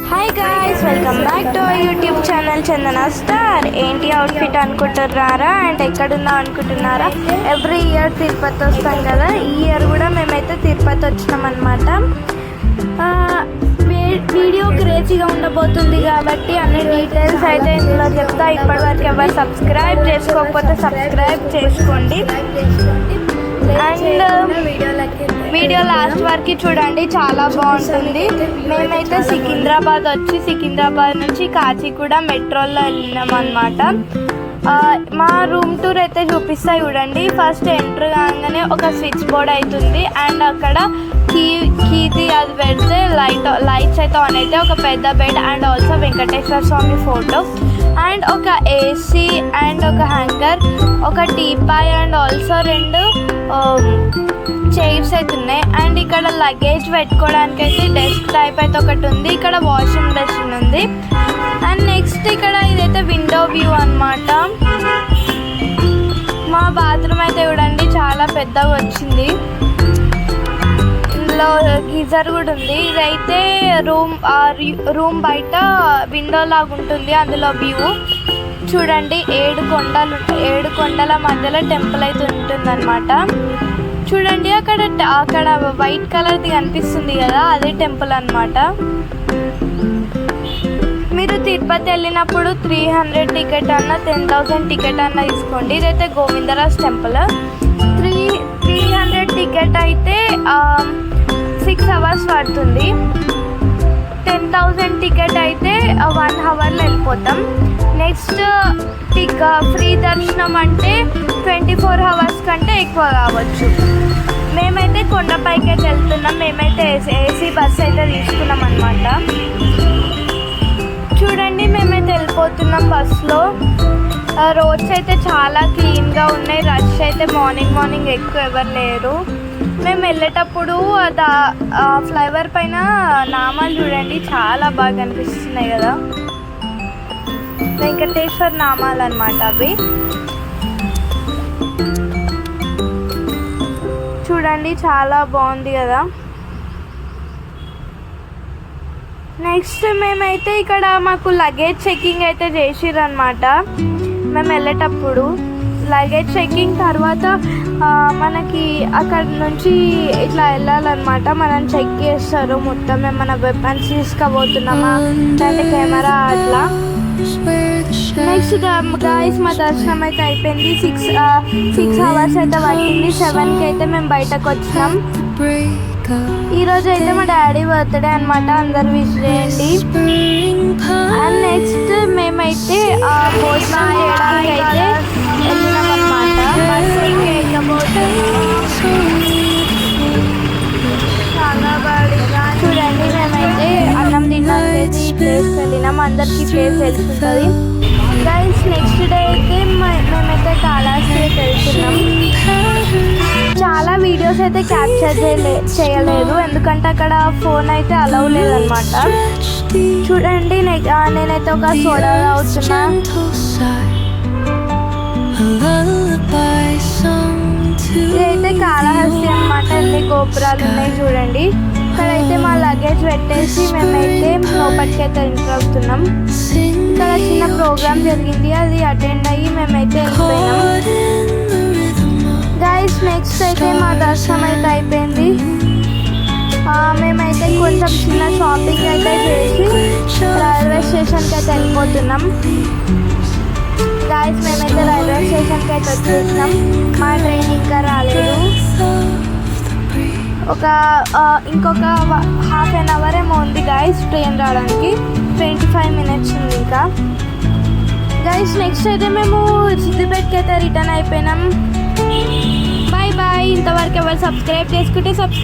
Hi guys, welcome back to our YouTube channel Chandana star. ఏంటి outfit అనుకుంటున్నారా and ఎక్కడున్నా అనుకుంటున్నారా? ఎవ్రీ ఇయర్ తిరుపతి వస్తాం కదా, ఈ ఇయర్ కూడా మేమైతే తిరుపతి వచ్చినాం అనమాట. వీడియో క్రేజీగా ఉండబోతుంది కాబట్టి అన్ని డీటెయిల్స్ అయితే ఇందులో చెప్తా. ఇప్పటివరకు ఎవరు సబ్స్క్రైబ్ చేసుకోకపోతే సబ్స్క్రైబ్ చేసుకోండి అండ్ వీడియో లాస్ట్ వరకు చూడండి, చాలా బాగుంటుంది. మేమైతే సికింద్రాబాద్ నుంచి కాచిగూడ మెట్రోలో వెళ్ళినాం అనమాట. మా రూమ్ టూర్ అయితే చూపిస్తా చూడండి. ఫస్ట్ ఎంటర్ కాగానే ఒక స్విచ్ బోర్డ్ అవుతుంది అండ్ అక్కడ కీది అది పెడితే లైట్స్ అయితే ఆన్ అయితే ఒక పెద్ద bed and also Venkateswara Swami photo and ఒక ఏసీ అండ్ ఒక హ్యాంగర్, ఒక టీపాయ్ అండ్ ఆల్సో 2 చైర్స్ అయితే ఉన్నాయి. అండ్ ఇక్కడ లగేజ్ పెట్టుకోవడానికి అయితే డెస్క్ టైప్ అయితే ఒకటి ఉంది. ఇక్కడ వాషింగ్ మెషిన్ ఉంది అండ్ నెక్స్ట్ ఇక్కడ ఇదైతే విండో వ్యూ అన్నమాట. మా బాత్రూమ్ అయితే చూడండి చాలా పెద్దగా వచ్చింది. ఇందులో గీజర్ కూడా ఉంది. ఇదైతే రూమ్ బయట విండో లాగా ఉంటుంది. అందులో వ్యూ చూడండి, 7 కొండల మధ్యలో టెంపుల్ అయితే ఉంటుంది అనమాట. చూడండి అక్కడ వైట్ కలర్ది కనిపిస్తుంది కదా, అదే టెంపుల్ అన్నమాట. మీరు తిరుపతి వెళ్ళినప్పుడు 300 టికెట్ అన్న 10,000 టికెట్ అన్న తీసుకోండి. ఇదైతే గోవిందరాజ్ టెంపుల్. 300 టికెట్ అయితే 6 అవర్స్ పడుతుంది. 10,000 టికెట్ అయితే 1 అవర్లో వెళ్ళిపోతాం. నెక్స్ట్ ఫ్రీ దర్శనం అంటే 24 అవర్స్ కంటే ఎక్కువ కావచ్చు. మేమైతే కొండపైకి అయితే వెళ్తున్నాం. మేమైతే ఏసీ బస్ అయితే తీసుకున్నాం అనమాట. చూడండి మేమైతే వెళ్ళిపోతున్నాం బస్లో. రోడ్స్ అయితే చాలా క్లీన్గా ఉన్నాయి. రష్ అయితే మార్నింగ్ ఎక్కువ ఎవరు లేరు. మేము వెళ్ళేటప్పుడు ఫ్లైఓవర్ పైన నామాలు చూడండి చాలా బాగా అనిపిస్తున్నాయి కదా, వెంకటేశ్వర నామాలు అన్నమాట అవి. చూడండి చాలా బాగుంది కదా. నెక్స్ట్ మేమైతే ఇక్కడ మాకు లగేజ్ చెకింగ్ అయితే చేసిర్రు అనమాట. మేము వెళ్ళేటప్పుడు లగేజ్ చెకింగ్ తర్వాత మనకి అక్కడ నుంచి ఇట్లా వెళ్ళాలన్నమాట. మనం చెక్ చేస్తారు మొత్తం ఏమైనా వెపన్స్ తీసుకుపోతున్నామా అంటే కెమెరా అట్లా. నెక్స్ట్ గాయస్ మా దర్శనం అయితే అయిపోయింది. 6 అవర్స్ అయితే పట్టింది. 7కి అయితే మేము బయటకు వచ్చినాం. ఈరోజు అయితే మా డాడీ బర్త్డే అనమాట, అందరు విష్ చేయండి. అండ్ నెక్స్ట్ మేమైతే భోజనం చేయడానికి అయితే వెళ్ళినాం అనమాట. చూడండి మేమైతే అన్నం తినడానికి ఈ ప్లేస్ వెళ్ళినాం. అందరికీ ప్లేస్ తెలుస్తుంది గైస్. నెక్స్ట్ డే అయితే మేమైతే కాళహస్తికి వెళ్తున్నాం. చాలా వీడియోస్ అయితే క్యాప్చర్ చేయలేదు ఎందుకంటే అక్కడ ఫోన్ అయితే అలౌ లేదనమాట. చూడండి నేనైతే ఒక సోడా తాగుతున్నా. ఇదైతే కాళహస్తి అనమాట. అన్ని గోపురాలు ఉన్నాయి చూడండి. ఇక్కడైతే మా లగేజ్ పెట్టేసి మేమైతే లోపలికి అయితే ఎంటర్ అవుతున్నాం. ఇక్కడ చిన్న ప్రోగ్రామ్ జరిగింది, అది అటెండ్ అయ్యి మేమైతే వెళ్ళిపోయినాం గైస్. నెక్స్ట్ అయితే మా దర్శనం అయితే అయిపోయింది. మేమైతే కొంచెం చిన్న షాపింగ్ అయితే చేసి రైల్వే స్టేషన్కి అయితే వెళ్ళిపోతున్నాం గైస్. మేమైతే రైల్వే స్టేషన్కి అయితే వచ్చేసినాం. మా ట్రైన్ ఇంకా రాలేదు. ఇంకొక ½ an hour ఏమో ఉంది గైస్ ట్రైన్ రావడానికి. 25 minutes ఉంది ఇంకా గైస్. నెక్స్ట్ అయితే మేము సిద్దిపేటకి అయితే రిటర్న్ అయిపోయినాం. బాయ్. ఇంతవరకు ఎవరు సబ్స్క్రైబ్ చేసుకుంటే